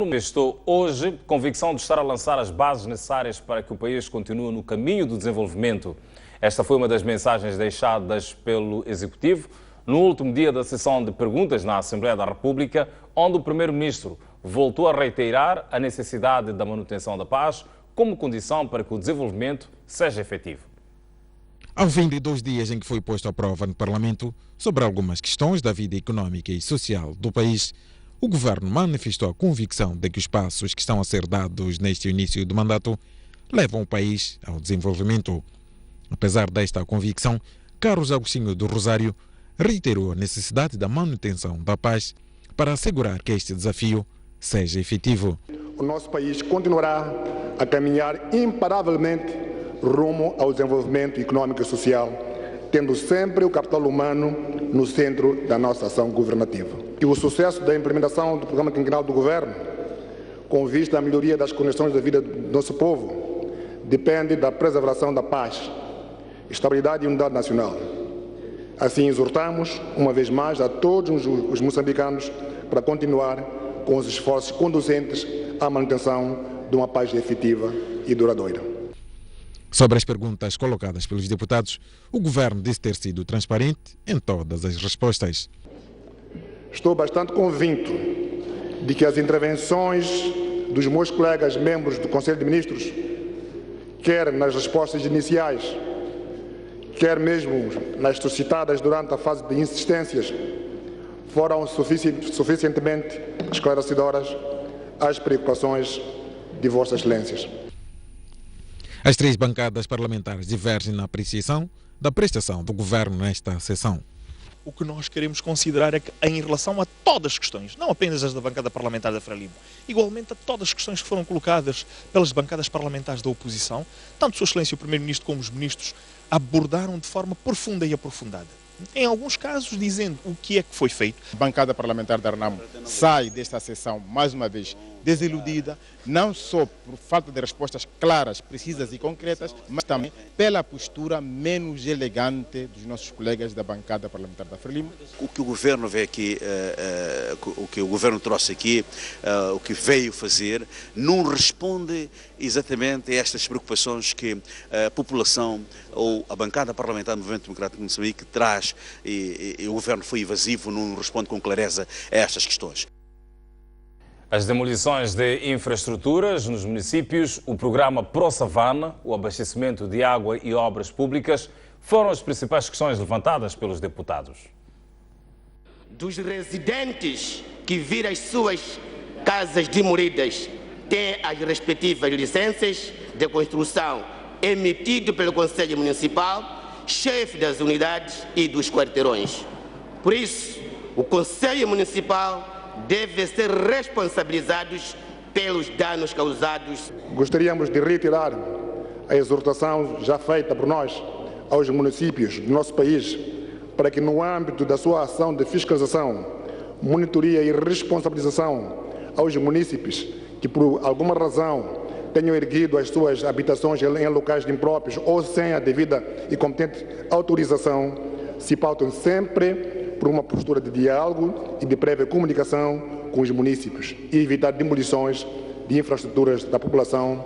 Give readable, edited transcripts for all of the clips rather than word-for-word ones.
Estou hoje convicção de estar a lançar as bases necessárias para que o país continue no caminho do desenvolvimento. Esta foi uma das mensagens deixadas pelo Executivo no último dia da sessão de perguntas na Assembleia da República, onde o Primeiro-Ministro voltou a reiterar a necessidade da manutenção da paz como condição para que o desenvolvimento seja efetivo. Ao fim de 2 dias em que foi posto à prova no Parlamento sobre algumas questões da vida econômica e social do país, o Governo manifestou a convicção de que os passos que estão a ser dados neste início do mandato levam o país ao desenvolvimento. Apesar desta convicção, Carlos Agostinho do Rosário reiterou a necessidade da manutenção da paz para assegurar que este desafio seja efetivo. O nosso país continuará a caminhar imparavelmente rumo ao desenvolvimento econômico e social, tendo sempre o capital humano no centro da nossa ação governativa. E o sucesso da implementação do Programa Quinquenal do Governo, com vista à melhoria das condições da vida do nosso povo, depende da preservação da paz, estabilidade e unidade nacional. Assim, exortamos, uma vez mais, a todos os moçambicanos para continuar com os esforços conducentes à manutenção de uma paz efetiva e duradoura. Sobre as perguntas colocadas pelos deputados, o Governo disse ter sido transparente em todas as respostas. Estou bastante convicto de que as intervenções dos meus colegas membros do Conselho de Ministros, quer nas respostas iniciais, quer mesmo nas suscitadas durante a fase de insistências, foram suficientemente esclarecedoras às preocupações de Vossas Excelências. As 3 bancadas parlamentares divergem na apreciação da prestação do Governo nesta sessão. O que nós queremos considerar é que, em relação a todas as questões, não apenas as da bancada parlamentar da Frelimo, igualmente a todas as questões que foram colocadas pelas bancadas parlamentares da oposição, tanto Sua Excelência o Primeiro-Ministro como os ministros abordaram de forma profunda e aprofundada. Em alguns casos, dizendo o que é que foi feito. A bancada parlamentar da Renamo sai desta sessão, mais uma vez, desiludida, não só por falta de respostas claras, precisas e concretas, mas também pela postura menos elegante dos nossos colegas da bancada parlamentar da Frelimo. O que o governo vê aqui, o que o governo trouxe aqui, o que veio fazer, não responde exatamente a estas preocupações que a população ou a bancada parlamentar do Movimento Democrático de Moçambique traz, e o governo foi evasivo, não responde com clareza a estas questões. As demolições de infraestruturas nos municípios, o programa Pro Savana, o abastecimento de água e obras públicas foram as principais questões levantadas pelos deputados. Dos residentes que viram as suas casas demolidas têm as respectivas licenças de construção emitidas pelo Conselho Municipal, chefe das unidades e dos quarteirões. Por isso, o Conselho Municipal deve ser responsabilizados pelos danos causados. Gostaríamos de reiterar a exortação já feita por nós aos municípios do nosso país para que, no âmbito da sua ação de fiscalização, monitoria e responsabilização aos munícipes que, por alguma razão, tenham erguido as suas habitações em locais impróprios ou sem a devida e competente autorização, se pautam sempre por uma postura de diálogo e de prévia comunicação com os municípios e evitar demolições de infraestruturas da população,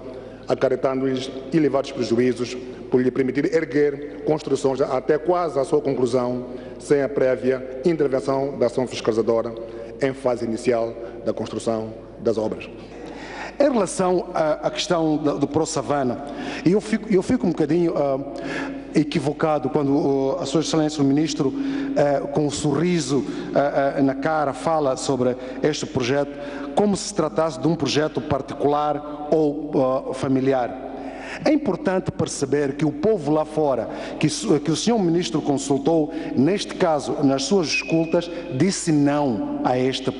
acarretando-lhes elevados prejuízos por lhe permitir erguer construções até quase à sua conclusão, sem a prévia intervenção da ação fiscalizadora em fase inicial da construção das obras. Em relação à questão do Pro Savana, eu fico um bocadinho equivocado quando a Sua Excelência o Ministro, com um sorriso na cara, fala sobre este projeto como se tratasse de um projeto particular ou familiar. É importante perceber que o povo lá fora, que o Sr. Ministro consultou, neste caso, nas suas escutas, disse não a este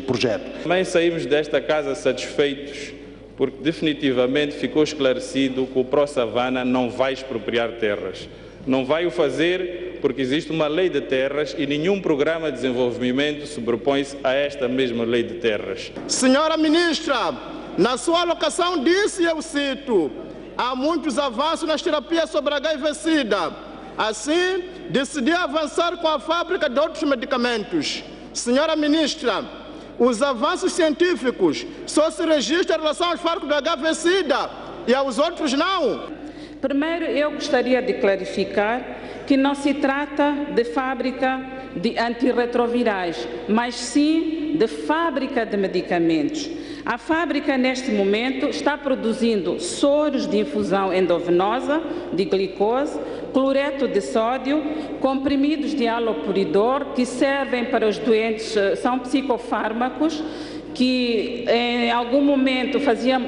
projeto. Também saímos desta casa satisfeitos, porque definitivamente ficou esclarecido que o Pro Savana não vai expropriar terras. Não vai o fazer porque existe uma lei de terras e nenhum programa de desenvolvimento sobrepõe-se a esta mesma lei de terras. Senhora Ministra, na sua alocação disse, eu cito, há muitos avanços nas terapias sobre HIV-Sida. Assim, decidi avançar com a fábrica de outros medicamentos. Senhora Ministra, os avanços científicos só se registram em relação aos fármacos do HIV-Sida e aos outros não. Primeiro, eu gostaria de clarificar que não se trata de fábrica de antirretrovirais, mas sim de fábrica de medicamentos. A fábrica, neste momento, está produzindo soros de infusão endovenosa de glicose, cloreto de sódio, comprimidos de halopuridor, que servem para os doentes, são psicofármacos, que em algum momento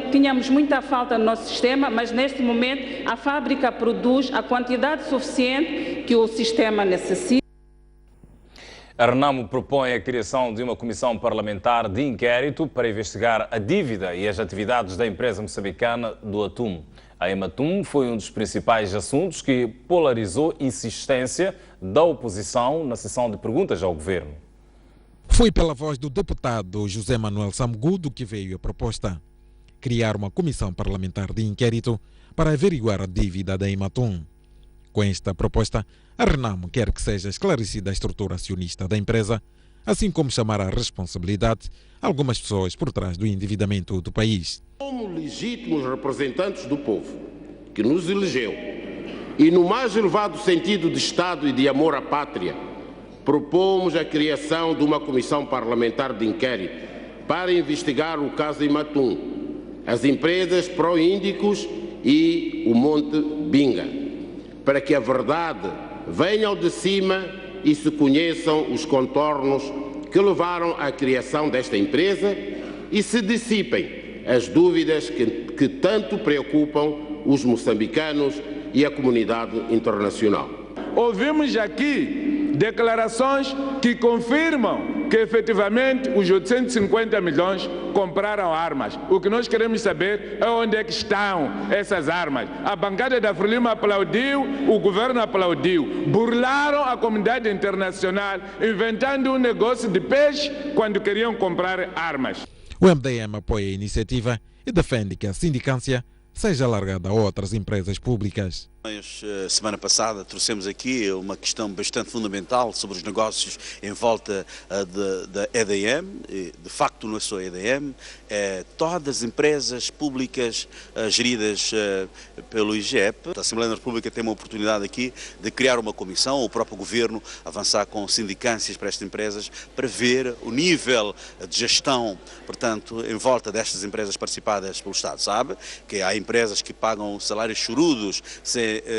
tínhamos muita falta no nosso sistema, mas neste momento a fábrica produz a quantidade suficiente que o sistema necessita. A Renamo propõe a criação de uma comissão parlamentar de inquérito para investigar a dívida e as atividades da empresa moçambicana do atum. A Ematum foi um dos principais assuntos que polarizou insistência da oposição na sessão de perguntas ao governo. Foi pela voz do deputado José Manuel Samgudo que veio a proposta: criar uma comissão parlamentar de inquérito para averiguar a dívida da Ematum. Com esta proposta, a Renamo quer que seja esclarecida a estrutura acionista da empresa, assim como chamar à responsabilidade algumas pessoas por trás do endividamento do país. Como legítimos representantes do povo que nos elegeu e no mais elevado sentido de Estado e de amor à pátria, propomos a criação de uma comissão parlamentar de inquérito para investigar o caso Ematum, as empresas Proíndicos e o Monte Binga, para que a verdade venha ao de cima e se conheçam os contornos que levaram à criação desta empresa e se dissipem as dúvidas que tanto preocupam os moçambicanos e a comunidade internacional. Ouvimos aqui declarações que confirmam que efetivamente os 850 milhões compraram armas. O que nós queremos saber é onde é que estão essas armas. A bancada da Frelimo aplaudiu, o governo aplaudiu. Burlaram a comunidade internacional, inventando um negócio de peixe quando queriam comprar armas. O MDM apoia a iniciativa e defende que a sindicância seja alargada a outras empresas públicas. Semana passada trouxemos aqui uma questão bastante fundamental sobre os negócios em volta da EDM. De facto não é só a EDM, todas as empresas públicas geridas pelo IGEP. A Assembleia da República tem uma oportunidade aqui de criar uma comissão, o próprio governo avançar com sindicâncias para estas empresas para ver o nível de gestão, portanto, em volta destas empresas participadas pelo Estado. Sabe que há empresas que pagam salários chorudos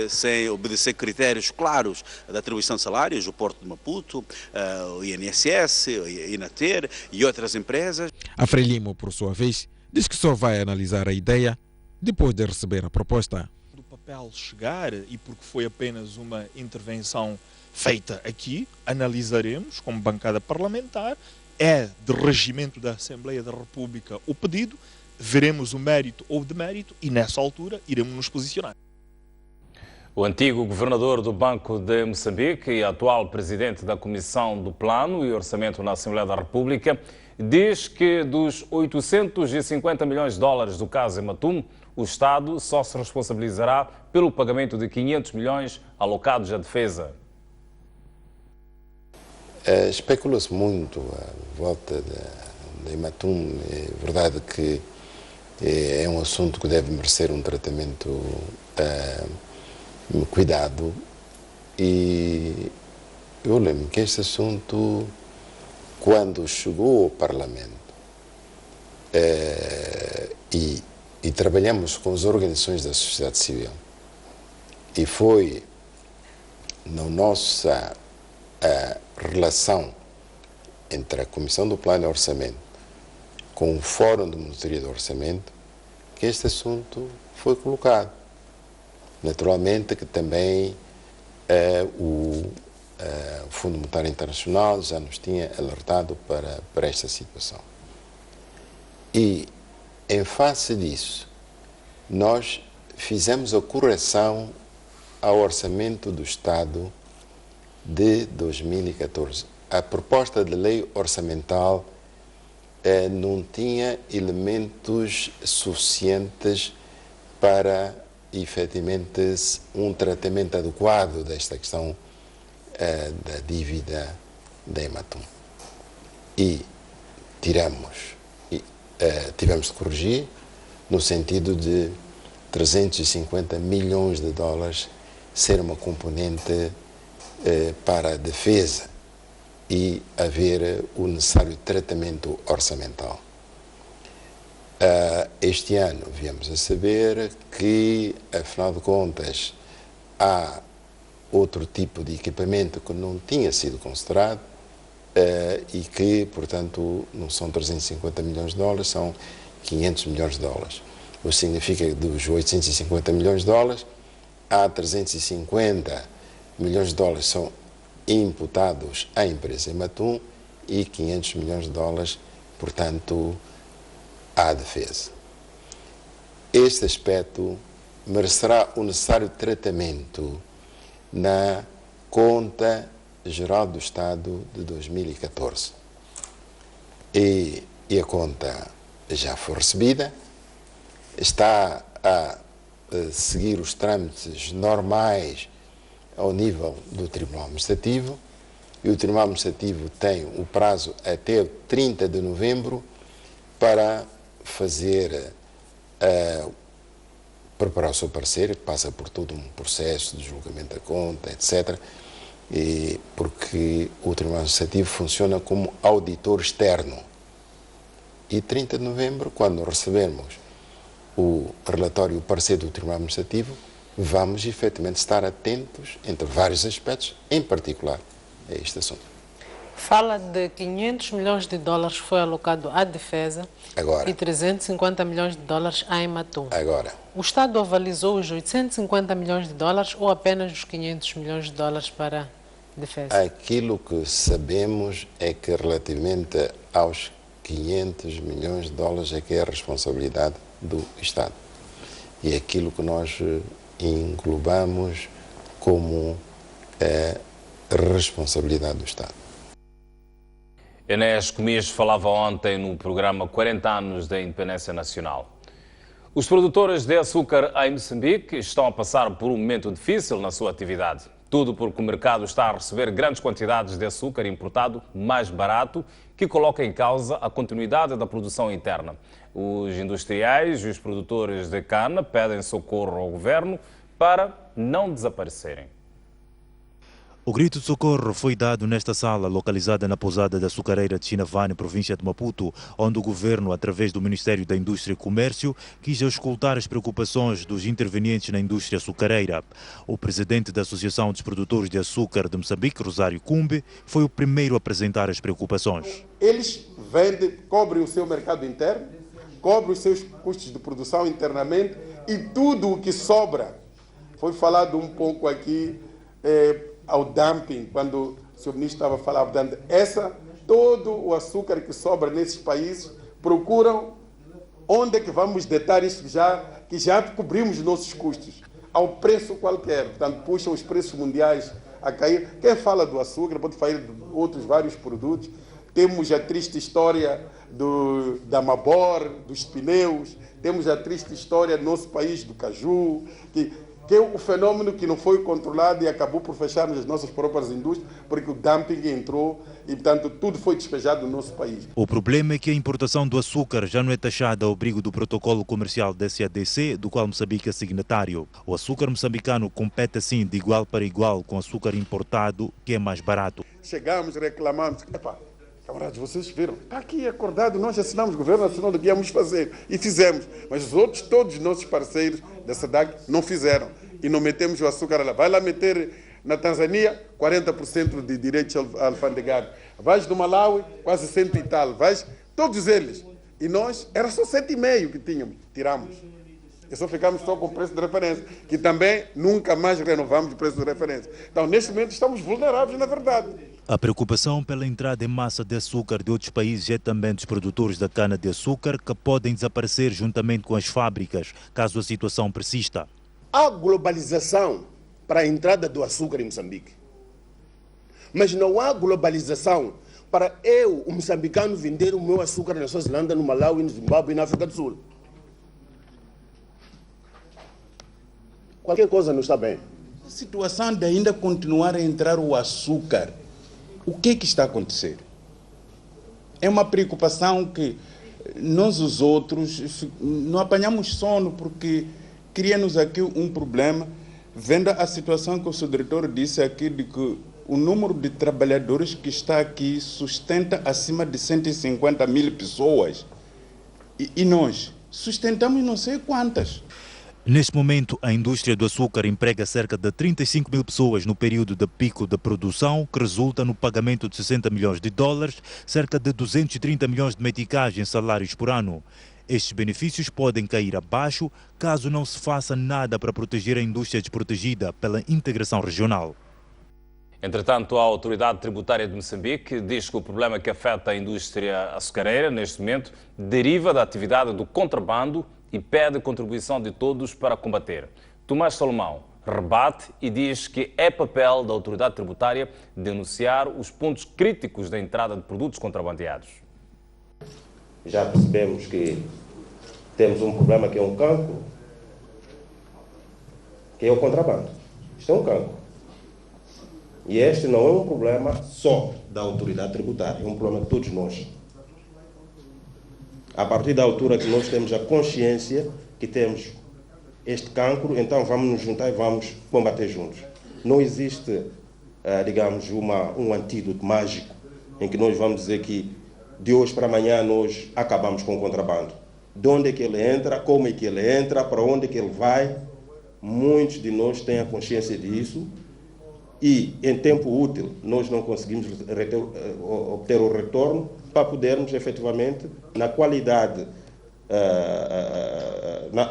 sem obedecer critérios claros da atribuição de salários, o Porto de Maputo, o INSS, o INATER e outras empresas. A Frelimo, por sua vez, diz que só vai analisar a ideia depois de receber a proposta. Do papel chegar, e porque foi apenas uma intervenção feita aqui, analisaremos como bancada parlamentar, é de regimento da Assembleia da República o pedido, veremos o mérito ou demérito e nessa altura iremos nos posicionar. O antigo governador do Banco de Moçambique e atual presidente da Comissão do Plano e Orçamento na Assembleia da República diz que dos 850 milhões de dólares do caso Ematum, o Estado só se responsabilizará pelo pagamento de 500 milhões alocados à defesa. Especula-se muito à volta da Ematum. É verdade que é um assunto que deve merecer um tratamento cuidado, e eu lembro que este assunto, quando chegou ao Parlamento e trabalhamos com as organizações da sociedade civil, e foi na nossa relação entre a Comissão do Plano e Orçamento com o Fórum de Monitoria do Orçamento que este assunto foi colocado. Naturalmente que também o Fundo Monetário Internacional já nos tinha alertado para esta situação. E, em face disso, nós fizemos a correção ao Orçamento do Estado de 2014. A proposta de lei orçamental não tinha elementos suficientes para efetivamente um tratamento adequado desta questão da dívida da Ematum. E tiramos e tivemos de corrigir no sentido de 350 milhões de dólares ser uma componente para a defesa e haver o necessário tratamento orçamental. Este ano viemos a saber que, afinal de contas, há outro tipo de equipamento que não tinha sido considerado e que, portanto, não são 350 milhões de dólares, são 500 milhões de dólares. O que significa que dos 850 milhões de dólares, há 350 milhões de dólares são imputados à empresa Ematum e 500 milhões de dólares, portanto, à defesa. Este aspecto merecerá o necessário tratamento na Conta Geral do Estado de 2014. E a conta já foi recebida, está a seguir os trâmites normais ao nível do Tribunal Administrativo, e o Tribunal Administrativo tem o prazo até 30 de novembro para fazer, preparar o seu parecer, que passa por todo um processo de julgamento da conta, etc., porque o Tribunal Administrativo funciona como auditor externo. E 30 de novembro, quando recebermos o relatório e o parecer do Tribunal Administrativo, vamos efetivamente estar atentos, entre vários aspectos, em particular a este assunto. Fala de 500 milhões de dólares foi alocado à defesa e 350 milhões de dólares à Ematum. Agora. O Estado avalizou os 850 milhões de dólares ou apenas os 500 milhões de dólares para a defesa? Aquilo que sabemos é que relativamente aos 500 milhões de dólares é que é a responsabilidade do Estado. E aquilo que nós englobamos como responsabilidade do Estado. Enéas Comias falava ontem no programa 40 anos da Independência Nacional. Os produtores de açúcar em Moçambique estão a passar por um momento difícil na sua atividade. Tudo porque o mercado está a receber grandes quantidades de açúcar importado mais barato, que coloca em causa a continuidade da produção interna. Os industriais e os produtores de cana pedem socorro ao governo para não desaparecerem. O grito de socorro foi dado nesta sala, localizada na pousada da açucareira de Chinavane, província de Maputo, onde o governo, através do Ministério da Indústria e Comércio, quis auscultar as preocupações dos intervenientes na indústria açucareira. O presidente da Associação dos Produtores de Açúcar de Moçambique, Rosário Cumbe, foi o primeiro a apresentar as preocupações. Eles vendem, cobrem o seu mercado interno, cobrem os seus custos de produção internamente e tudo o que sobra. Foi falado um pouco aqui ao dumping, quando o senhor ministro estava falando, todo o açúcar que sobra nesses países, procuram onde é que vamos deitar isso que já cobrimos os nossos custos, ao preço qualquer, portanto puxam os preços mundiais a cair. Quem fala do açúcar pode falar de outros vários produtos. Temos a triste história da Mabor, dos pneus, temos a triste história do nosso país, do caju, que é o fenômeno que não foi controlado e acabou por fecharmos as nossas próprias indústrias, porque o dumping entrou e, portanto, tudo foi despejado no nosso país. O problema é que a importação do açúcar já não é taxada ao abrigo do protocolo comercial da SADC, do qual Moçambique é signatário. O açúcar moçambicano compete assim de igual para igual com açúcar importado, que é mais barato. Chegamos, reclamamos, camaradas, vocês viram, está aqui acordado, nós assinamos o governo nacional do que íamos fazer e fizemos, mas os outros, todos os nossos parceiros da SADC não fizeram e não metemos o açúcar lá. Vai lá meter na Tanzânia 40% de direitos alfandegados, vais do Malawi quase 100 e tal, vais, todos eles. E nós, era só 7,5 que tínhamos, tiramos. E só ficamos só com o preço de referência, que também nunca mais renovamos o preço de referência. Então, neste momento, estamos vulneráveis, na verdade. A preocupação pela entrada em massa de açúcar de outros países é também dos produtores da cana-de-açúcar, que podem desaparecer juntamente com as fábricas, caso a situação persista. Há globalização para a entrada do açúcar em Moçambique. Mas não há globalização para eu, o moçambicano, vender o meu açúcar na Nova Zelândia, no Malawi, no Zimbábue e na África do Sul. Qualquer coisa não está bem. A situação de ainda continuar a entrar o açúcar, o que está a acontecer? É uma preocupação que nós os outros não apanhamos sono, porque cria-nos aqui um problema, vendo a situação que o seu diretor disse aqui, de que o número de trabalhadores que está aqui sustenta acima de 150 mil pessoas. E nós sustentamos não sei quantas. Neste momento, a indústria do açúcar emprega cerca de 35 mil pessoas no período de pico da produção, que resulta no pagamento de 60 milhões de dólares, cerca de 230 milhões de meticais em salários por ano. Estes benefícios podem cair abaixo caso não se faça nada para proteger a indústria desprotegida pela integração regional. Entretanto, a Autoridade Tributária de Moçambique diz que o problema que afeta a indústria açucareira neste momento deriva da atividade do contrabando e pede a contribuição de todos para combater. Tomás Salomão rebate e diz que é papel da autoridade tributária denunciar os pontos críticos da entrada de produtos contrabandeados. Já percebemos que temos um problema que é um cancro, que é o contrabando. Isto é um cancro. E este não é um problema só da autoridade tributária, é um problema de todos nós. A partir da altura que nós temos a consciência que temos este cancro, então vamos nos juntar e vamos combater juntos. Não existe, digamos, um antídoto mágico em que nós vamos dizer que de hoje para amanhã nós acabamos com o contrabando. De onde é que ele entra, como é que ele entra, para onde é que ele vai. Muitos de nós têm a consciência disso e, em tempo útil, nós não conseguimos obter o retorno para podermos, efetivamente, na qualidade,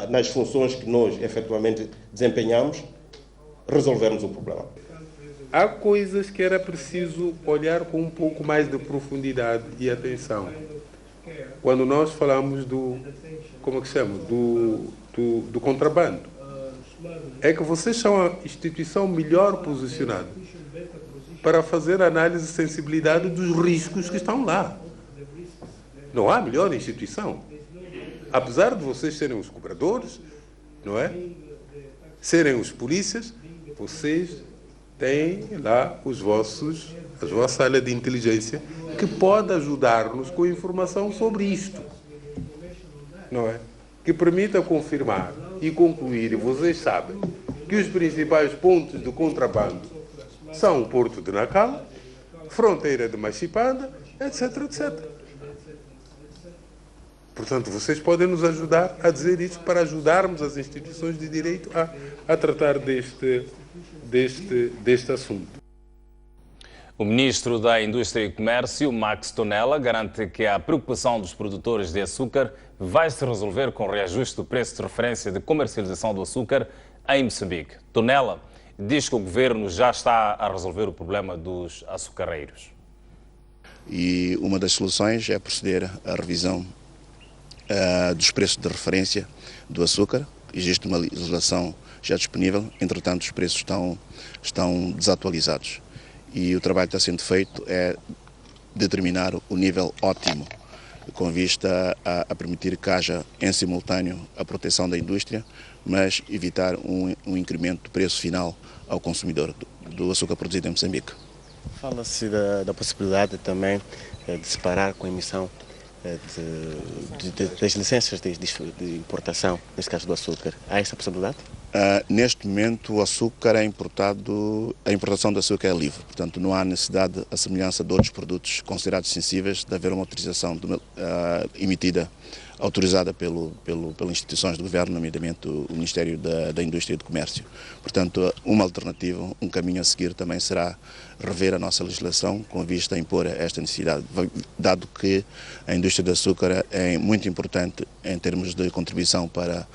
nas funções que nós, efetivamente, desempenhamos, resolvermos o problema. Há coisas que era preciso olhar com um pouco mais de profundidade e atenção. Quando nós falamos do contrabando, é que vocês são a instituição melhor posicionada para fazer análise de sensibilidade dos riscos que estão lá. Não há melhor instituição. Apesar de vocês serem os cobradores, não é? Serem os polícias, vocês têm lá a vossa área de inteligência que pode ajudar-nos com informação sobre isto, não é? Que permita confirmar e concluir, e vocês sabem, que os principais pontos de contrabando são o Porto de Nacala, fronteira de Machipanda, etc, etc. Portanto, vocês podem nos ajudar a dizer isso para ajudarmos as instituições de direito a tratar deste assunto. O ministro da Indústria e Comércio, Max Tonela, garante que a preocupação dos produtores de açúcar vai se resolver com o reajuste do preço de referência de comercialização do açúcar em Moçambique. Tonela diz que o governo já está a resolver o problema dos açucareiros. E uma das soluções é proceder à revisão dos preços de referência do açúcar. Existe uma legislação já disponível, entretanto os preços estão desatualizados. E o trabalho que está sendo feito é determinar o nível ótimo, com vista a permitir que haja em simultâneo a proteção da indústria, mas evitar um incremento do preço final ao consumidor do açúcar produzido em Moçambique. Fala-se da possibilidade também de se parar com a emissão das licenças de importação, neste caso do açúcar. Há essa possibilidade? Neste momento o açúcar é importado, a importação do açúcar é livre, portanto não há necessidade, a semelhança de outros produtos considerados sensíveis, de haver uma autorização emitida, autorizada pelas instituições do governo, nomeadamente o Ministério da Indústria e do Comércio. Portanto, uma alternativa, um caminho a seguir também será rever a nossa legislação com vista a impor esta necessidade, dado que a indústria do açúcar é muito importante em termos de contribuição para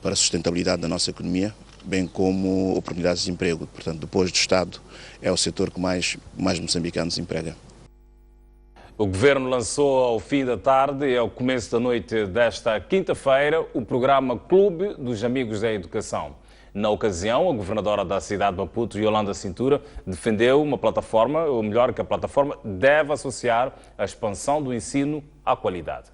a sustentabilidade da nossa economia, bem como oportunidades de emprego. Portanto, depois do Estado, é o setor que mais moçambicanos emprega. O Governo lançou ao fim da tarde e ao começo da noite desta quinta-feira o programa Clube dos Amigos da Educação. Na ocasião, a governadora da cidade de Maputo, Yolanda Cintura, defendeu uma plataforma, ou melhor, que a plataforma deve associar a expansão do ensino à qualidade.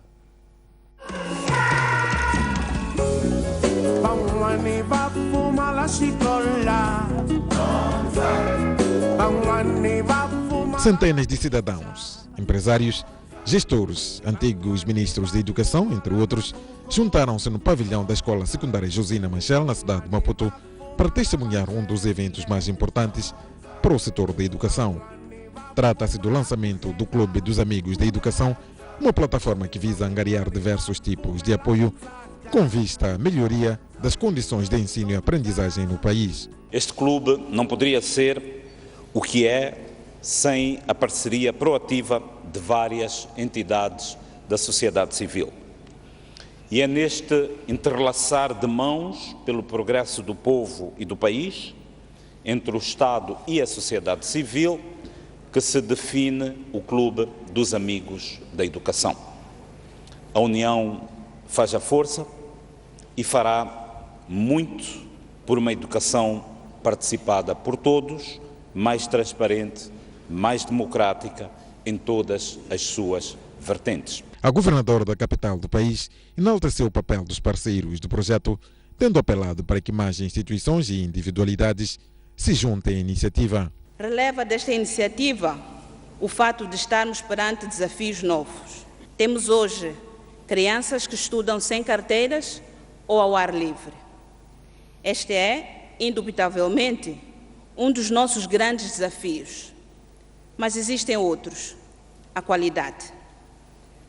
Centenas de cidadãos, empresários, Gestores, antigos ministros da Educação, entre outros, juntaram-se no pavilhão da Escola Secundária Josina Machel, na cidade de Maputo, para testemunhar um dos eventos mais importantes para o setor da educação. Trata-se do lançamento do Clube dos Amigos da Educação, uma plataforma que visa angariar diversos tipos de apoio com vista à melhoria das condições de ensino e aprendizagem no país. Este clube não poderia ser o que é sem a parceria proativa de várias entidades da sociedade civil. E é neste entrelaçar de mãos pelo progresso do povo e do país, entre o Estado e a sociedade civil, que se define o Clube dos Amigos da Educação. A união faz a força e fará muito por uma educação participada por todos, mais transparente, mais democrática em todas as suas vertentes. A governadora da capital do país enalteceu o papel dos parceiros do projeto, tendo apelado para que mais instituições e individualidades se juntem à iniciativa. Releva desta iniciativa o fato de estarmos perante desafios novos. Temos hoje crianças que estudam sem carteiras ou ao ar livre. Este é, indubitavelmente, um dos nossos grandes desafios. Mas existem outros, a qualidade.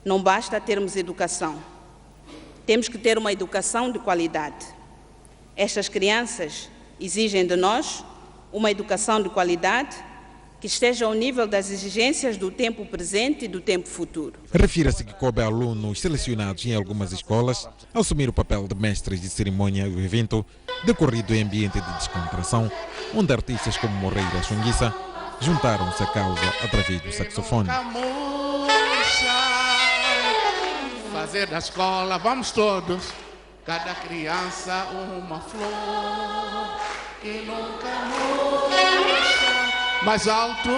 Não basta termos educação. Temos que ter uma educação de qualidade. Estas crianças exigem de nós uma educação de qualidade que esteja ao nível das exigências do tempo presente e do tempo futuro. Refira-se que coube a alunos selecionados em algumas escolas assumir o papel de mestres de cerimônia do evento, decorrido em ambiente de descontração, onde artistas como Moreira Xunguissa juntaram-se à causa através do saxofone. Fazer da escola, vamos todos, cada criança uma flor que nunca murcha, mais alto.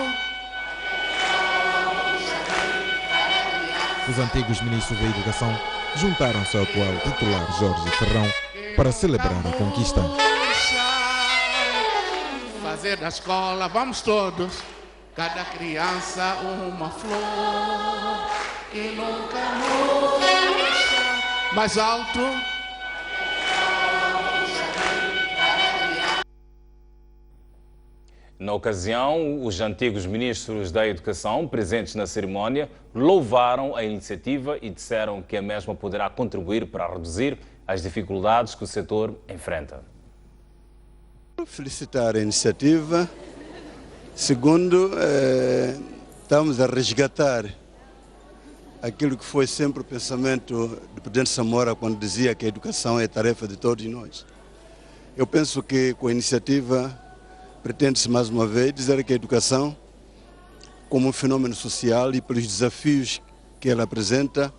Os antigos ministros da Educação juntaram-se ao atual titular Jorge Ferrão para celebrar a conquista. Fazer da escola, vamos todos, cada criança uma flor que nunca murcha, mais alto. Na ocasião, os antigos ministros da Educação, presentes na cerimónia, louvaram a iniciativa e disseram que a mesma poderá contribuir para reduzir as dificuldades que o setor enfrenta. Felicitar a iniciativa. Segundo, estamos a resgatar aquilo que foi sempre o pensamento do presidente Samora quando dizia que a educação é tarefa de todos nós. Eu penso que com a iniciativa pretende-se mais uma vez dizer que a educação, como um fenômeno social e pelos desafios que ela apresenta,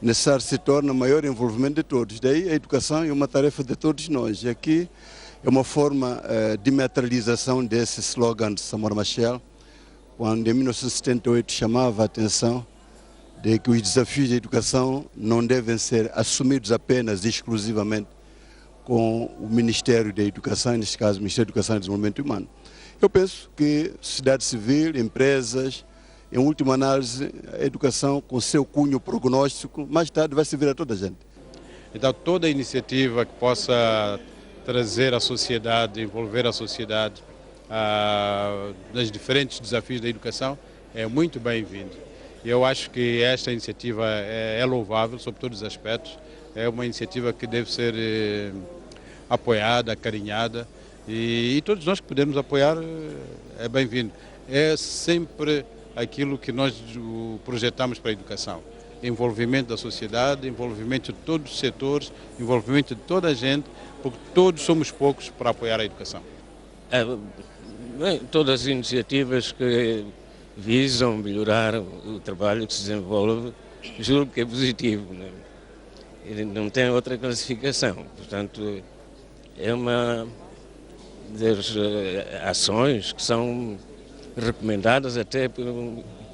necessário se torna maior envolvimento de todos. Daí a educação é uma tarefa de todos nós. E aqui é uma forma de materialização desse slogan de Samora Machel, quando em 1978 chamava a atenção de que os desafios da educação não devem ser assumidos apenas e exclusivamente com o Ministério da Educação, neste caso o Ministério da Educação e Desenvolvimento Humano. Eu penso que sociedade civil, empresas, em última análise, a educação com seu cunho prognóstico, mais tarde vai servir a toda a gente. Então toda iniciativa que possa trazer a sociedade, envolver a sociedade nos diferentes desafios da educação é muito bem-vindo. Eu acho que esta iniciativa é louvável sob todos os aspectos, é uma iniciativa que deve ser apoiada, acarinhada e todos nós que podemos apoiar é bem-vindo. É sempre aquilo que nós projetamos para a educação. Envolvimento da sociedade, envolvimento de todos os setores, envolvimento de toda a gente, porque todos somos poucos para apoiar a educação. Todas as iniciativas que visam melhorar o trabalho que se desenvolve, julgo que é positivo, né? Não tem outra classificação, portanto é uma das ações que são recomendadas até por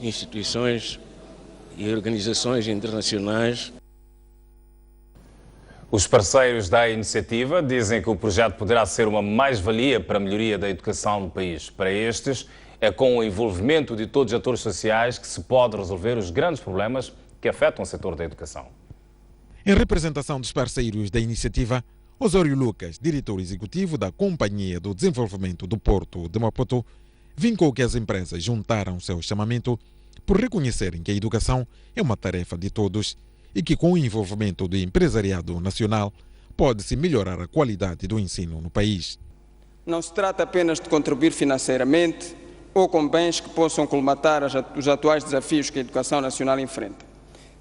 instituições e organizações internacionais. Os parceiros da iniciativa dizem que o projeto poderá ser uma mais-valia para a melhoria da educação no país. Para estes, É com o envolvimento de todos os atores sociais que se pode resolver os grandes problemas que afetam o setor da educação. Em representação dos parceiros da iniciativa, Osório Lucas, diretor executivo da Companhia do Desenvolvimento do Porto de Maputo, vincou que as empresas juntaram seu chamamento por reconhecerem que a educação é uma tarefa de todos e que com o envolvimento do empresariado nacional pode-se melhorar a qualidade do ensino no país. Não se trata apenas de contribuir financeiramente ou com bens que possam colmatar os atuais desafios que a educação nacional enfrenta.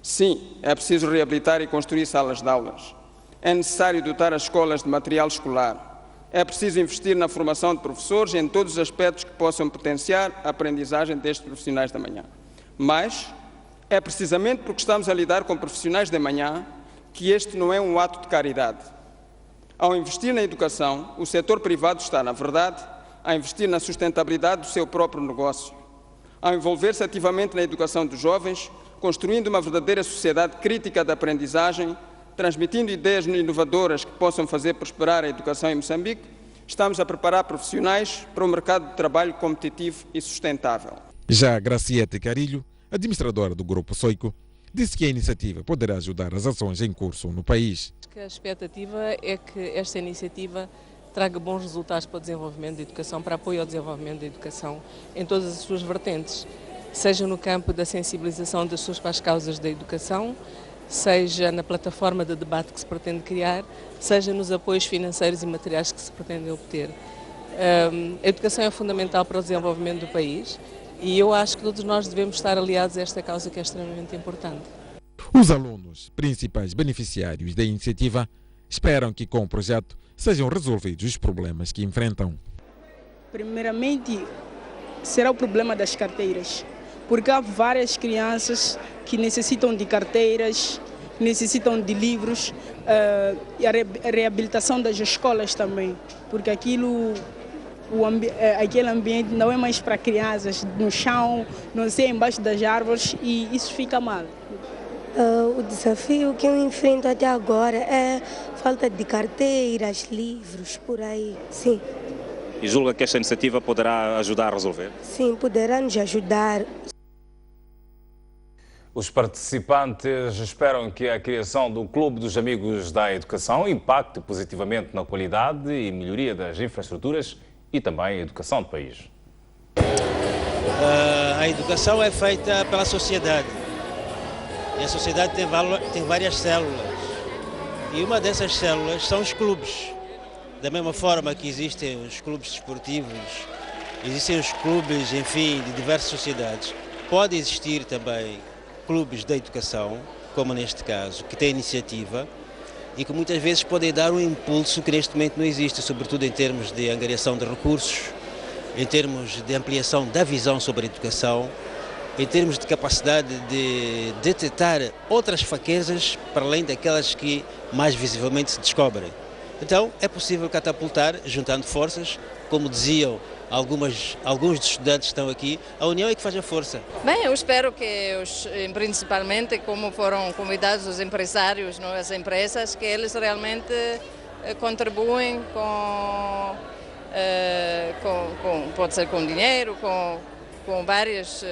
Sim, é preciso reabilitar e construir salas de aulas. É necessário dotar as escolas de material escolar. É preciso investir na formação de professores e em todos os aspectos que possam potenciar a aprendizagem destes profissionais da manhã. Mas é precisamente porque estamos a lidar com profissionais da manhã que este não é um ato de caridade. Ao investir na educação, o setor privado está, na verdade, a investir na sustentabilidade do seu próprio negócio. Ao envolver-se ativamente na educação dos jovens, construindo uma verdadeira sociedade crítica da aprendizagem, transmitindo ideias inovadoras que possam fazer prosperar a educação em Moçambique, estamos a preparar profissionais para um mercado de trabalho competitivo e sustentável. Já Graciete Carilho, administradora do Grupo Soico, disse que a iniciativa poderá ajudar as ações em curso no país. A expectativa é que esta iniciativa traga bons resultados para o desenvolvimento da educação, para apoio ao desenvolvimento da educação em todas as suas vertentes, seja no campo da sensibilização das pessoas para as causas da educação, seja na plataforma de debate que se pretende criar, seja nos apoios financeiros e materiais que se pretende obter. A educação é fundamental para o desenvolvimento do país e eu acho que todos nós devemos estar aliados a esta causa que é extremamente importante. Os alunos, principais beneficiários da iniciativa, esperam que com o projeto sejam resolvidos os problemas que enfrentam. Primeiramente, será o problema das carteiras, porque há várias crianças que necessitam de carteiras, necessitam de livros, e a reabilitação das escolas também, porque aquele ambiente não é mais para crianças, no chão, não sei, embaixo das árvores, e isso fica mal. O desafio que eu enfrento até agora é falta de carteiras, livros, por aí, sim. E julga que esta iniciativa poderá ajudar a resolver? Sim, poderá nos ajudar. Os participantes esperam que a criação do Clube dos Amigos da Educação impacte positivamente na qualidade e melhoria das infraestruturas e também a educação do país. A educação é feita pela sociedade. E a sociedade tem várias células. E uma dessas células são os clubes. Da mesma forma que existem os clubes desportivos, existem os clubes, enfim, de diversas sociedades. Pode existir também clubes da educação, como neste caso, que têm iniciativa e que muitas vezes podem dar um impulso que neste momento não existe, sobretudo em termos de angariação de recursos, em termos de ampliação da visão sobre a educação, em termos de capacidade de detectar outras fraquezas para além daquelas que mais visivelmente se descobrem. Então é possível catapultar, juntando forças, como diziam alguns dos estudantes que estão aqui, a união é que faz a força. Bem, eu espero que, principalmente, como foram convidados os empresários, não, as empresas, que eles realmente contribuem pode ser com dinheiro, com vários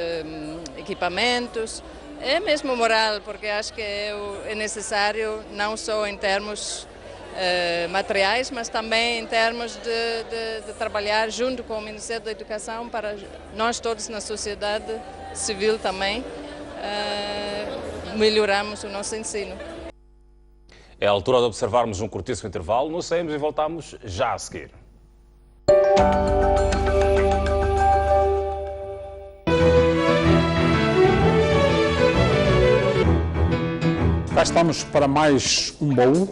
equipamentos, é mesmo moral, porque acho que é necessário não só em termos materiais, mas também em termos de trabalhar junto com o Ministério da Educação para nós todos na sociedade civil também melhorarmos o nosso ensino. É a altura de observarmos um curtíssimo intervalo, nos saímos e voltamos já a seguir. Cá estamos para mais um baú.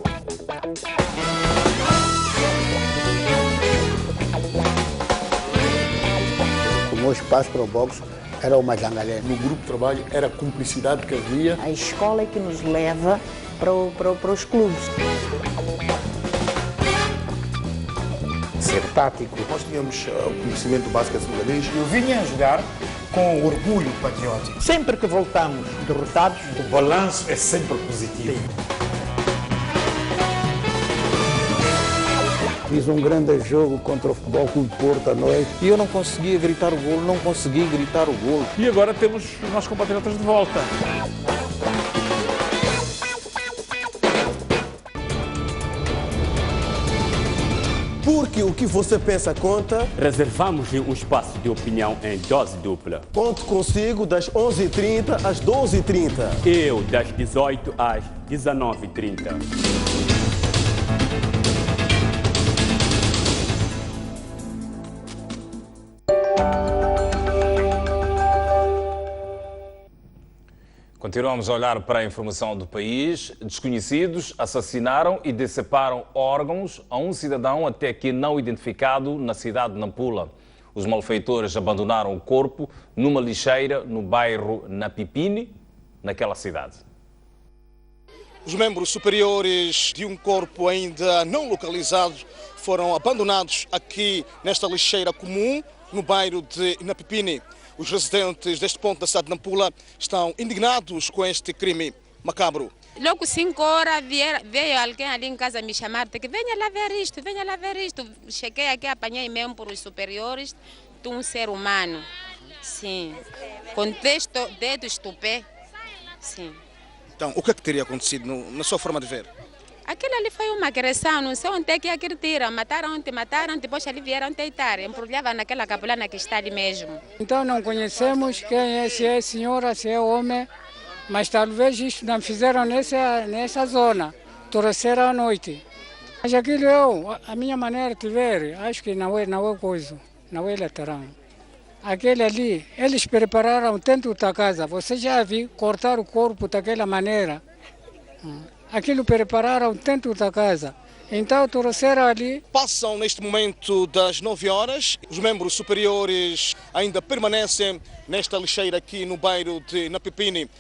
O meu espaço para o boxe era o Majangalé. No grupo de trabalho era a cumplicidade que havia. A escola é que nos leva para os clubes. Ser tático. Nós tínhamos o conhecimento básico de senegalês. Eu vinha a jogar com orgulho patriótico. Sempre que voltamos derrotados, o balanço é sempre positivo. Fiz um grande jogo contra o Futebol Clube Porto à noite. E eu não conseguia gritar o golo, não consegui gritar o golo. E agora temos os nossos compatriotas de volta. Porque o que você pensa conta. Reservamos um espaço de opinião em dose dupla. Conto consigo das 11h30 às 12h30. Eu das 18 às 19h30. Continuamos a olhar para a informação do país. Desconhecidos assassinaram e deceparam órgãos a um cidadão até aqui não identificado na cidade de Nampula. Os malfeitores abandonaram o corpo numa lixeira no bairro Napipini, naquela cidade. Os membros superiores de um corpo ainda não localizado foram abandonados aqui nesta lixeira comum no bairro de Napipini. Os residentes deste ponto da cidade de Nampula estão indignados com este crime macabro. Logo 5 horas veio alguém ali em casa me chamar, que venha lá ver isto, venha lá ver isto. Cheguei aqui, apanhei mesmo por os superiores de um ser humano. Sim, com dedos do pé. Sim. Então, o que é que teria acontecido na sua forma de ver? Aquilo ali foi uma agressão, não sei onde é que aquilo tira. Mataram, depois ali vieram deitar. Embrulhavam naquela capulana que está ali mesmo. Então não conhecemos quem é, se é senhora, se é homem, mas talvez isto não fizeram nessa zona. Trouxeram à noite. Mas aquilo a minha maneira de ver, acho que não é coisa, não é lateral. Aquele ali, eles prepararam dentro da casa. Você já viu cortar o corpo daquela maneira? Aquilo prepararam dentro da casa. Então trouxeram ali. Passam neste momento das 9 horas. Os membros superiores ainda permanecem nesta lixeira aqui no bairro de Napipini.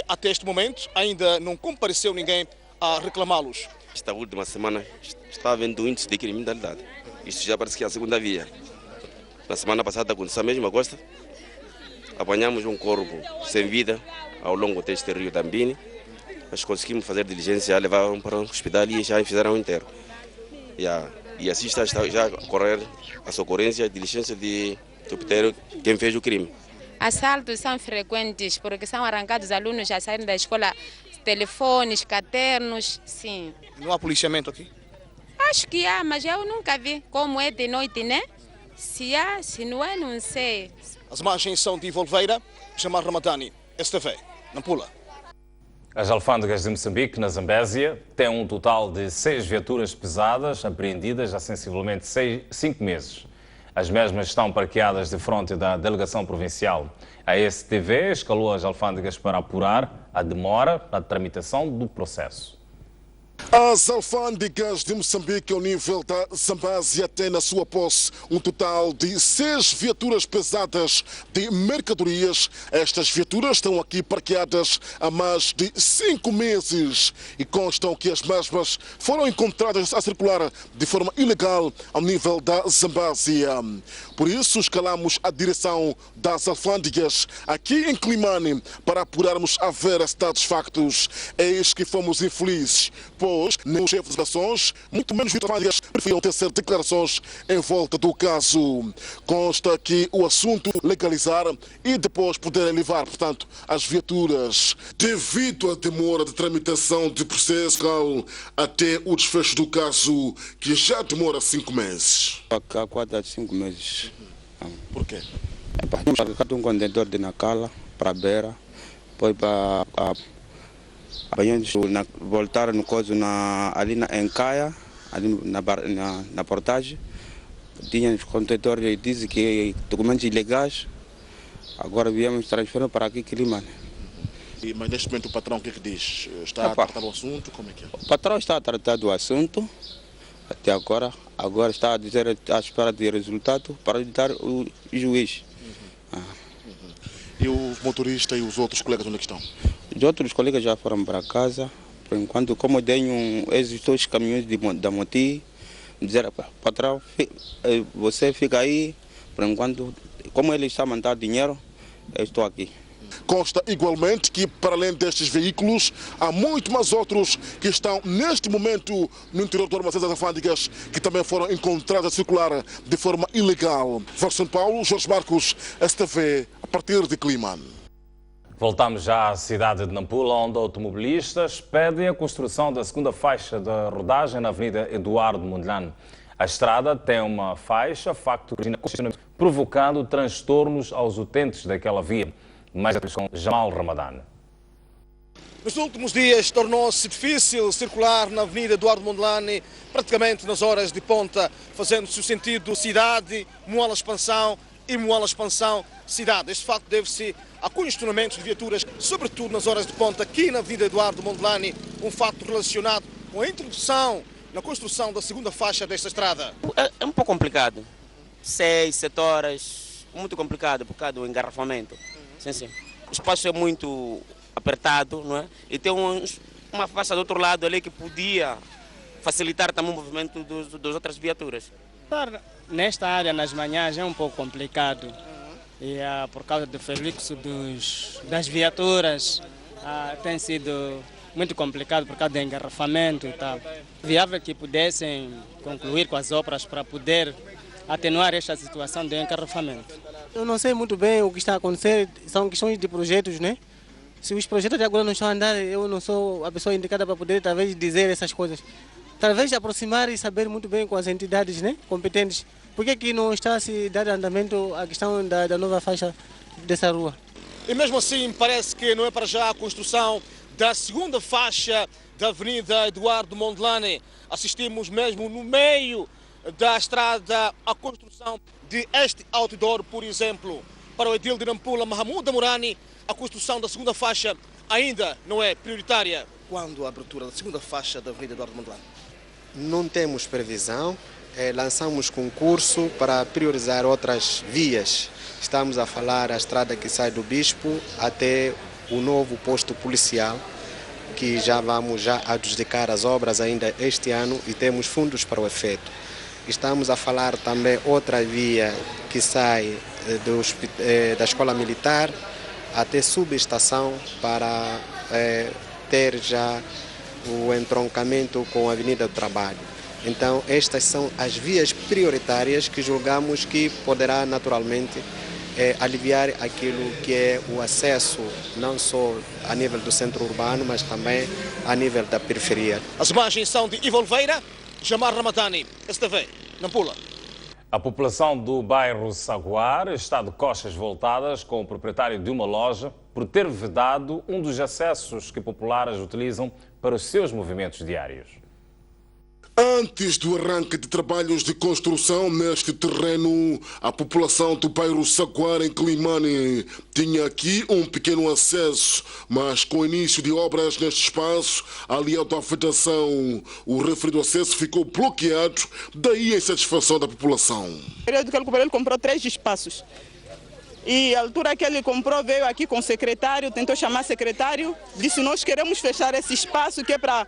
Até este momento ainda não compareceu ninguém a reclamá-los. Esta última semana está havendo índice de criminalidade. Isto já parece que é a segunda via. Na semana passada aconteceu a mesma coisa. Apanhamos um corpo sem vida ao longo deste rio Tambini. Mas conseguimos fazer diligência, levaram para o hospital e já fizeram o enterro. E assim está já a ocorrer a socorrência e diligência de obter quem fez o crime. Assaltos são frequentes porque são arrancados alunos a saírem da escola, telefones, cadernos, sim. Não há policiamento aqui? Acho que há, mas eu nunca vi como é de noite, né? Se há, se não é, não sei. As imagens são de Volveira, Jamal Ramadani, STV, Nampula. As alfândegas de Moçambique, na Zambésia, têm um total de 6 viaturas pesadas apreendidas há sensivelmente 5 meses. As mesmas estão parqueadas de frente da delegação provincial. A STV escalou as alfândegas para apurar a demora na tramitação do processo. As alfândegas de Moçambique, ao nível da Zambésia, têm na sua posse um total de 6 viaturas pesadas de mercadorias. Estas viaturas estão aqui parqueadas há mais de 5 meses e constam que as mesmas foram encontradas a circular de forma ilegal ao nível da Zambésia. Por isso, escalamos a direção das alfândegas aqui em Climane para apurarmos a veracidade dos factos. Eis que fomos infelizes, pois nem os chefes de ações, muito menos alfândegas, preferiam tecer declarações em volta do caso. Consta que o assunto legalizar e depois poderem levar, portanto, as viaturas. Devido à demora de tramitação de processo até o desfecho do caso, que já demora 5 meses. Há 4 a 5 meses. Por quê? Temos um contentor de Nacala para a Beira, depois para voltar no coisa ali em Caia, ali na portagem. Tinha os contentores e dizem que documentos ilegais. Agora viemos transferir para aqui Climane. Mas neste momento o patrão o que é que diz? Está a tratar do assunto? Como é que é? O patrão está a tratar do assunto até agora. Agora está a dizer à espera de resultado para dar o juiz. E o motorista e os outros colegas onde é que estão? Os outros colegas já foram para casa. Por enquanto, como eu tenho esses 2 caminhões da Moti, dizer, patrão, você fica aí. Por enquanto, como ele está a mandar dinheiro, eu estou aqui. Consta igualmente que, para além destes veículos, há muito mais outros que estão neste momento no interior do armazém das alfândegas, que também foram encontrados a circular de forma ilegal. Vale São Paulo, Jorge Marcos, STV, a partir de Climane. Voltamos já à cidade de Nampula, onde automobilistas pedem a construção da segunda faixa de rodagem na Avenida Eduardo Mondlane. A estrada tem uma faixa, facto provocando transtornos aos utentes daquela via. Mais com Jamal Ramadan. Nos últimos dias tornou-se difícil circular na Avenida Eduardo Mondlane, praticamente nas horas de ponta, fazendo-se o sentido cidade, Moala Expansão e Moala Expansão cidade. Este facto deve-se a congestionamentos de viaturas, sobretudo nas horas de ponta, aqui na Avenida Eduardo Mondlane, um facto relacionado com a introdução na construção da segunda faixa desta estrada. É um pouco complicado. 6, 7 horas, muito complicado por causa do engarrafamento. Sim. O espaço é muito apertado, não é? E tem uma faixa do outro lado ali que podia facilitar também o movimento das outras viaturas. Nesta área, nas manhãs, é um pouco complicado. E por causa do fluxo das viaturas, tem sido muito complicado por causa do engarrafamento e tal. Viável que pudessem concluir com as obras para poder atenuar esta situação de engarrafamento. Eu não sei muito bem o que está a acontecer, são questões de projetos, né? Se os projetos de agora não estão a andar, eu não sou a pessoa indicada para poder, talvez, dizer essas coisas. Talvez aproximar e saber muito bem com as entidades, né, competentes, por que não está a se dar andamento à questão da nova faixa dessa rua. E mesmo assim, parece que não é para já a construção da segunda faixa da Avenida Eduardo Mondlane. Assistimos mesmo no meio da estrada à construção de este outdoor, por exemplo. Para o edil de Nampula, Mahamuda Morani, a construção da segunda faixa ainda não é prioritária. Quando a abertura da segunda faixa da Avenida Eduardo Mondlane? Não temos previsão, lançamos concurso para priorizar outras vias. Estamos a falar a estrada que sai do Bispo até o novo posto policial, que já vamos adjudicar as obras ainda este ano e temos fundos para o efeito. Estamos a falar também outra via que sai da Escola Militar até subestação para ter já o entroncamento com a Avenida do Trabalho. Então, estas são as vias prioritárias que julgamos que poderá naturalmente aliviar aquilo que é o acesso, não só a nível do centro urbano, mas também a nível da periferia. As imagens são de Ivo Oliveira, Jamar Ramadani, STV, Nampula. A população do bairro Saguar está de costas voltadas com o proprietário de uma loja por ter vedado um dos acessos que populares utilizam para os seus movimentos diários. Antes do arranque de trabalhos de construção neste terreno, a população do bairro Saguar, em Climane, tinha aqui um pequeno acesso, mas com o início de obras neste espaço, aliado à vedação, o referido acesso ficou bloqueado, daí a insatisfação da população. No período que ele comprou 3 espaços. E a altura que ele comprou, veio aqui com o secretário, tentou chamar o secretário, disse: nós queremos fechar esse espaço que é para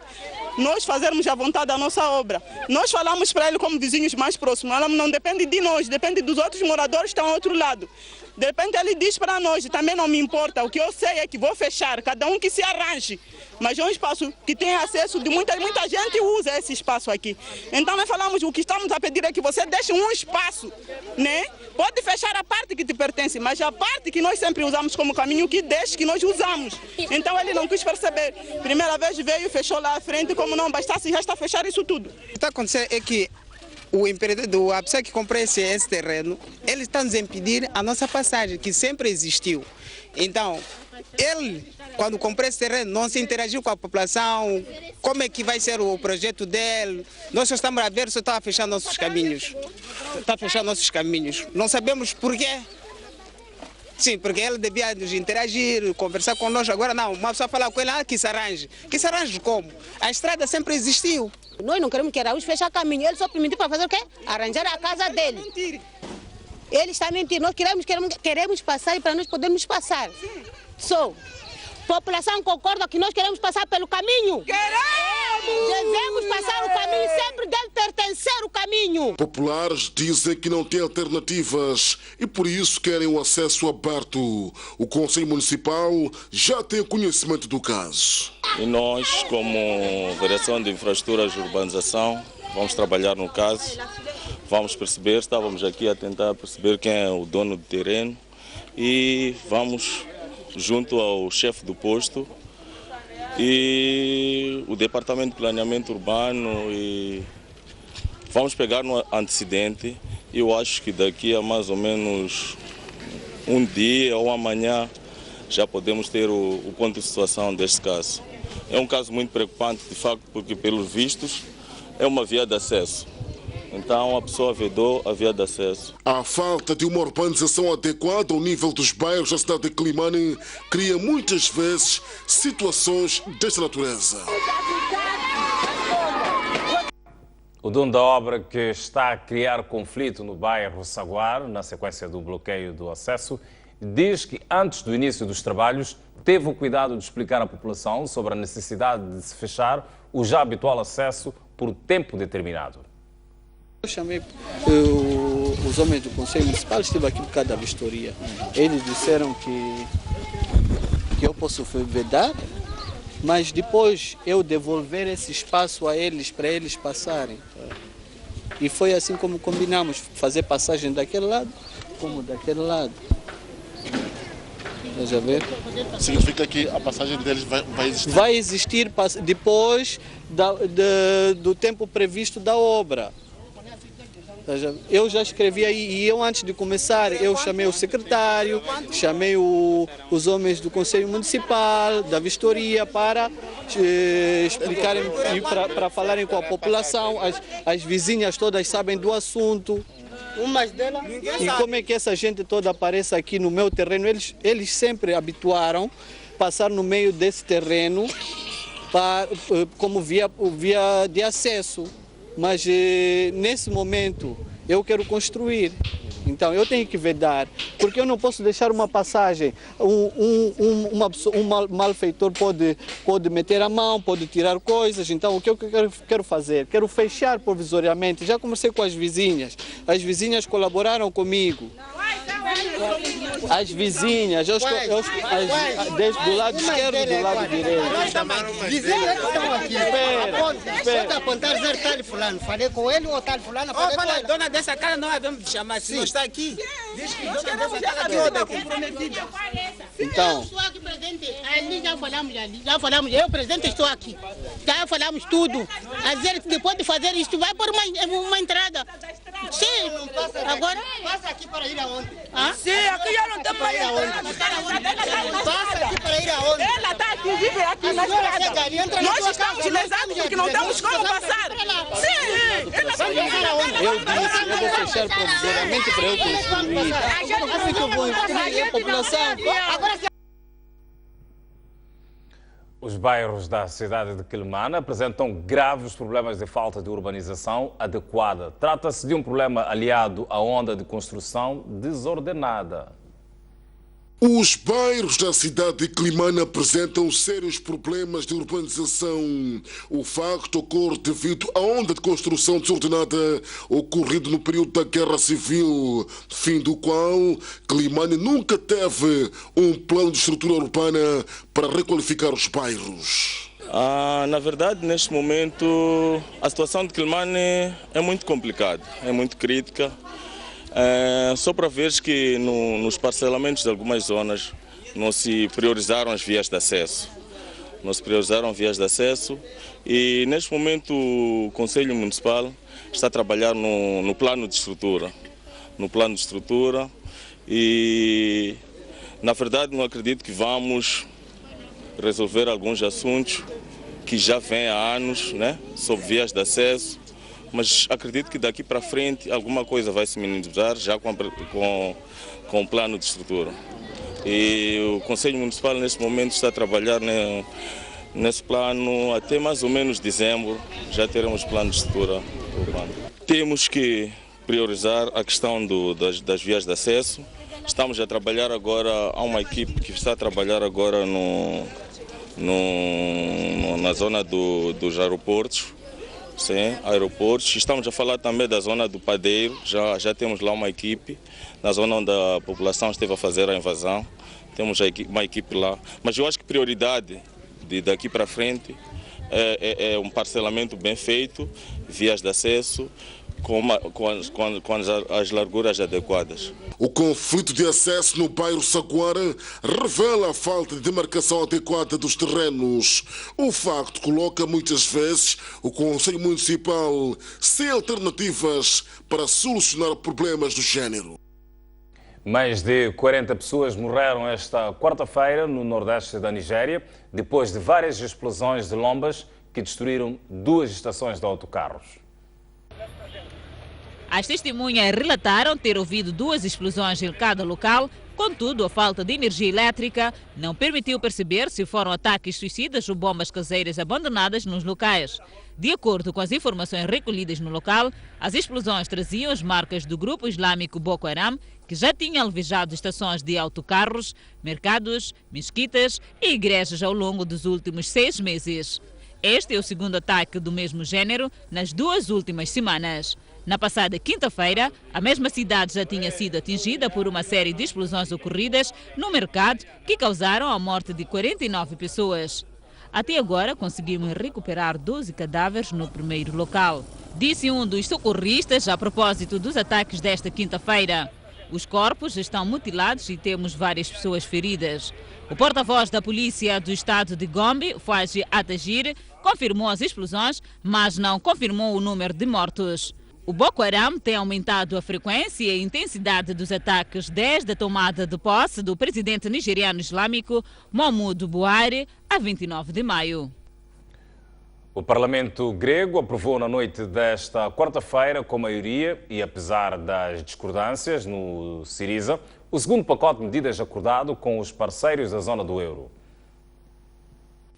nós fazermos à vontade a nossa obra. Nós falamos para ele como vizinhos mais próximos, não depende de nós, depende dos outros moradores que estão ao outro lado. De repente ele diz para nós: também não me importa, o que eu sei é que vou fechar, cada um que se arranje. Mas é um espaço que tem acesso de muita gente usa esse espaço aqui. Então nós falamos, o que estamos a pedir é que você deixe um espaço, né? Pode fechar a parte que te pertence, mas a parte que nós sempre usamos como caminho, que deixe, que nós usamos. Então ele não quis perceber. Primeira vez veio, fechou lá à frente, como não bastasse, já está a fechar isso tudo. O que está acontecendo é que o empreendedor, a pessoa que comprou esse terreno, ele está nos impedir a nossa passagem, que sempre existiu. Então, ele, quando comprou esse terreno, não se interagiu com a população, como é que vai ser o projeto dele. Nós só estamos a ver se está a fechar nossos caminhos. Está a fechar nossos caminhos. Não sabemos porquê. Sim, porque ele devia nos interagir, conversar conosco. Agora não, uma pessoa fala com ele, que se arranje. Que se arranje como? A estrada sempre existiu. Nós não queremos que Araújo feche o caminho, ele só permitiu para fazer o quê? Arranjar a casa dele. Ele está mentindo, nós queremos passar e para nós podermos passar. Só. População concorda que nós queremos passar pelo caminho? Queremos! Devemos passar o caminho, sempre deve pertencer o caminho. Populares dizem que não têm alternativas e por isso querem o acesso aberto. O Conselho Municipal já tem conhecimento do caso. E nós, como Direção de Infraestruturas e Urbanização, vamos trabalhar no caso. Vamos perceber, estávamos aqui a tentar perceber quem é o dono do terreno e vamos junto ao chefe do posto e o Departamento de Planeamento Urbano e vamos pegar no antecedente. Eu acho que daqui a mais ou menos um dia ou amanhã já podemos ter o ponto de situação deste caso. É um caso muito preocupante, de facto, porque pelos vistos é uma via de acesso. Então a pessoa vedou a via de acesso. A falta de uma urbanização adequada ao nível dos bairros da cidade de Quelimane cria muitas vezes situações desta natureza. O dono da obra, que está a criar conflito no bairro Saguar, na sequência do bloqueio do acesso, diz que antes do início dos trabalhos teve o cuidado de explicar à população sobre a necessidade de se fechar o já habitual acesso por tempo determinado. Eu chamei os homens do Conselho Municipal, estive aqui por causa da vistoria. Eles disseram que eu posso vedar, mas depois eu devolver esse espaço a eles, para eles passarem. E foi assim como combinamos, fazer passagem daquele lado como daquele lado. Veja ver. Significa que a passagem deles vai existir? Vai existir depois do tempo previsto da obra. Eu já escrevi aí e eu antes de começar eu chamei o secretário, chamei os homens do Conselho Municipal, da vistoria para explicarem e para falarem com a população. As vizinhas todas sabem do assunto. E como é que essa gente toda aparece aqui no meu terreno? Eles sempre habituaram passar no meio desse terreno como via de acesso. Mas nesse momento eu quero construir, então eu tenho que vedar, porque eu não posso deixar uma passagem, um malfeitor pode meter a mão, pode tirar coisas. Então o que eu quero fazer? Quero fechar provisoriamente. Já conversei com as vizinhas colaboraram comigo. As vizinhas, desde do lado esquerdo e do lado direito. Vizinhas que estão aqui. Pode apontar dizer tal fulano. Falei com ele ou tal fulano. Falei com ele. Dona dessa casa não havemos de chamar, se não está aqui. Diz que dona dessa casa toda comprometida. Então. Eu estou aqui presente. Ali já falamos. Eu, presidente, estou aqui. Já falamos tudo. A dizer que depois de fazer isto, vai por uma entrada. Sim. Agora. Passa aqui para ir aonde? Sim, aqui já não estamos aí. Passa aqui para ir aonde? Ela está aqui, vive aqui na estrada. Nós estamos lesados porque não temos como passar. Sim, eu disse, eu vou fechar provisoriamente para eu construir. Como é que eu vou incluir a população? Os bairros da cidade de Quelimane apresentam graves problemas de falta de urbanização adequada. Trata-se de um problema aliado à onda de construção desordenada. Os bairros da cidade de Quelimane apresentam sérios problemas de urbanização. O facto ocorre devido à onda de construção desordenada ocorrida no período da Guerra Civil, fim do qual Quelimane nunca teve um plano de estrutura urbana para requalificar os bairros. Na verdade, neste momento, a situação de Quelimane é muito complicada, é muito crítica. Só para ver que nos parcelamentos de algumas zonas não se priorizaram as vias de acesso. Não se priorizaram vias de acesso e neste momento o Conselho Municipal está a trabalhar no plano de estrutura. No plano de estrutura e na verdade não acredito que vamos resolver alguns assuntos que já vêm há anos, né, sobre vias de acesso. Mas acredito que daqui para frente alguma coisa vai se minimizar já com o plano de estrutura. E o Conselho Municipal neste momento está a trabalhar nesse plano até mais ou menos dezembro, já teremos plano de estrutura urbana. Temos que priorizar a questão das vias de acesso. Estamos a trabalhar agora, há uma equipe que está a trabalhar agora na zona dos aeroportos, sim, aeroportos. Estamos a falar também da zona do Padeiro, já temos lá uma equipe, na zona onde a população esteve a fazer a invasão, temos uma equipe lá. Mas eu acho que prioridade daqui para frente é um parcelamento bem feito, vias de acesso, com as larguras adequadas. O conflito de acesso no bairro Saguara revela a falta de demarcação adequada dos terrenos. O facto coloca muitas vezes o Conselho Municipal sem alternativas para solucionar problemas do género. Mais de 40 pessoas morreram esta quarta-feira no nordeste da Nigéria, depois de várias explosões de lombas que destruíram 2 estações de autocarros. As testemunhas relataram ter ouvido 2 explosões em cada local, contudo, a falta de energia elétrica não permitiu perceber se foram ataques suicidas ou bombas caseiras abandonadas nos locais. De acordo com as informações recolhidas no local, as explosões traziam as marcas do grupo islâmico Boko Haram, que já tinha alvejado estações de autocarros, mercados, mesquitas e igrejas ao longo dos últimos 6 meses. Este é o segundo ataque do mesmo género nas 2 últimas semanas. Na passada quinta-feira, a mesma cidade já tinha sido atingida por uma série de explosões ocorridas no mercado que causaram a morte de 49 pessoas. Até agora, conseguimos recuperar 12 cadáveres no primeiro local, disse um dos socorristas a propósito dos ataques desta quinta-feira. Os corpos estão mutilados e temos várias pessoas feridas. O porta-voz da polícia do estado de Gombe, Faji Atagir, confirmou as explosões, mas não confirmou o número de mortos. O Boko Haram tem aumentado a frequência e a intensidade dos ataques desde a tomada de posse do presidente nigeriano islâmico Muhammadu Buhari a 29 de maio. O Parlamento grego aprovou na noite desta quarta-feira, com maioria e apesar das discordâncias no Syriza, o segundo pacote de medidas acordado com os parceiros da zona do euro.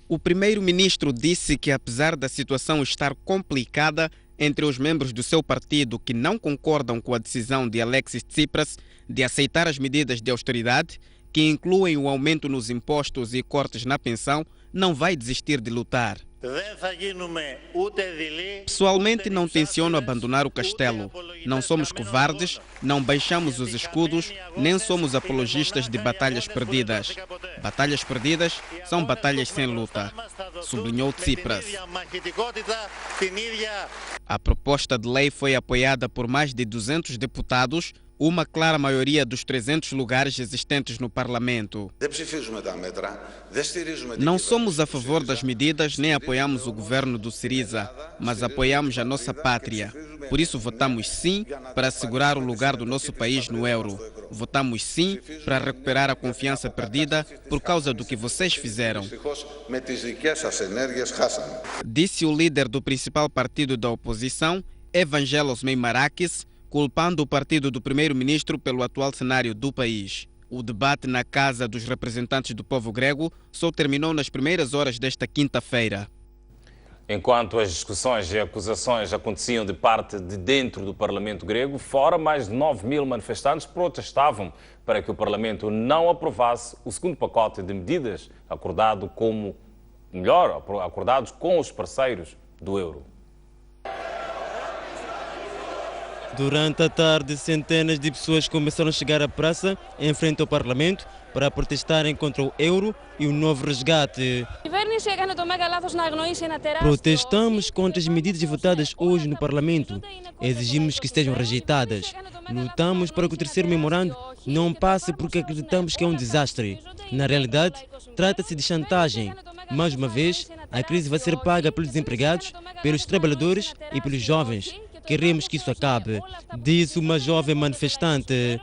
O primeiro-ministro disse que, apesar da situação estar complicada entre os membros do seu partido que não concordam com a decisão de Alexis Tsipras de aceitar as medidas de austeridade, que incluem o aumento nos impostos e cortes na pensão, não vai desistir de lutar. Pessoalmente, não tenciono abandonar o castelo. Não somos covardes, não baixamos os escudos, nem somos apologistas de batalhas perdidas. Batalhas perdidas são batalhas sem luta, sublinhou Tsipras. A proposta de lei foi apoiada por mais de 200 deputados, uma clara maioria dos 300 lugares existentes no Parlamento. Não somos a favor das medidas nem apoiamos o governo do Syriza, mas apoiamos a nossa pátria. Por isso votamos sim para assegurar o lugar do nosso país no euro. Votamos sim para recuperar a confiança perdida por causa do que vocês fizeram, disse o líder do principal partido da oposição, Evangelos Meimarakis, culpando o partido do primeiro-ministro pelo atual cenário do país. O debate na Casa dos Representantes do Povo Grego só terminou nas primeiras horas desta quinta-feira. Enquanto as discussões e acusações aconteciam de parte de dentro do Parlamento grego, fora mais de 9.000 manifestantes protestavam para que o Parlamento não aprovasse o segundo pacote de medidas acordados com os parceiros do euro. Durante a tarde, centenas de pessoas começaram a chegar à praça em frente ao Parlamento para protestarem contra o euro e o novo resgate. Protestamos contra as medidas votadas hoje no Parlamento. Exigimos que sejam rejeitadas. Lutamos para que o terceiro memorando não passe porque acreditamos que é um desastre. Na realidade, trata-se de chantagem. Mais uma vez, a crise vai ser paga pelos desempregados, pelos trabalhadores e pelos jovens. Queremos que isso acabe, disse uma jovem manifestante.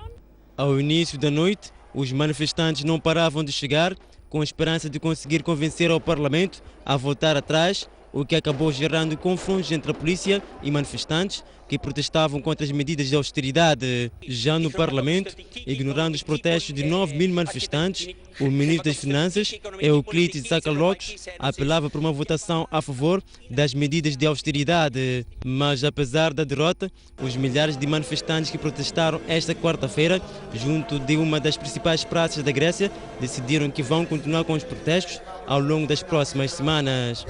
Ao início da noite, os manifestantes não paravam de chegar com a esperança de conseguir convencer ao Parlamento a voltar atrás, o que acabou gerando confrontos entre a polícia e manifestantes que protestavam contra as medidas de austeridade. Já no Parlamento, ignorando os protestos de 9.000 manifestantes, o ministro das Finanças, Euclides Tsakalotos, apelava por uma votação a favor das medidas de austeridade. Mas, apesar da derrota, os milhares de manifestantes que protestaram esta quarta-feira, junto de uma das principais praças da Grécia, decidiram que vão continuar com os protestos ao longo das próximas semanas.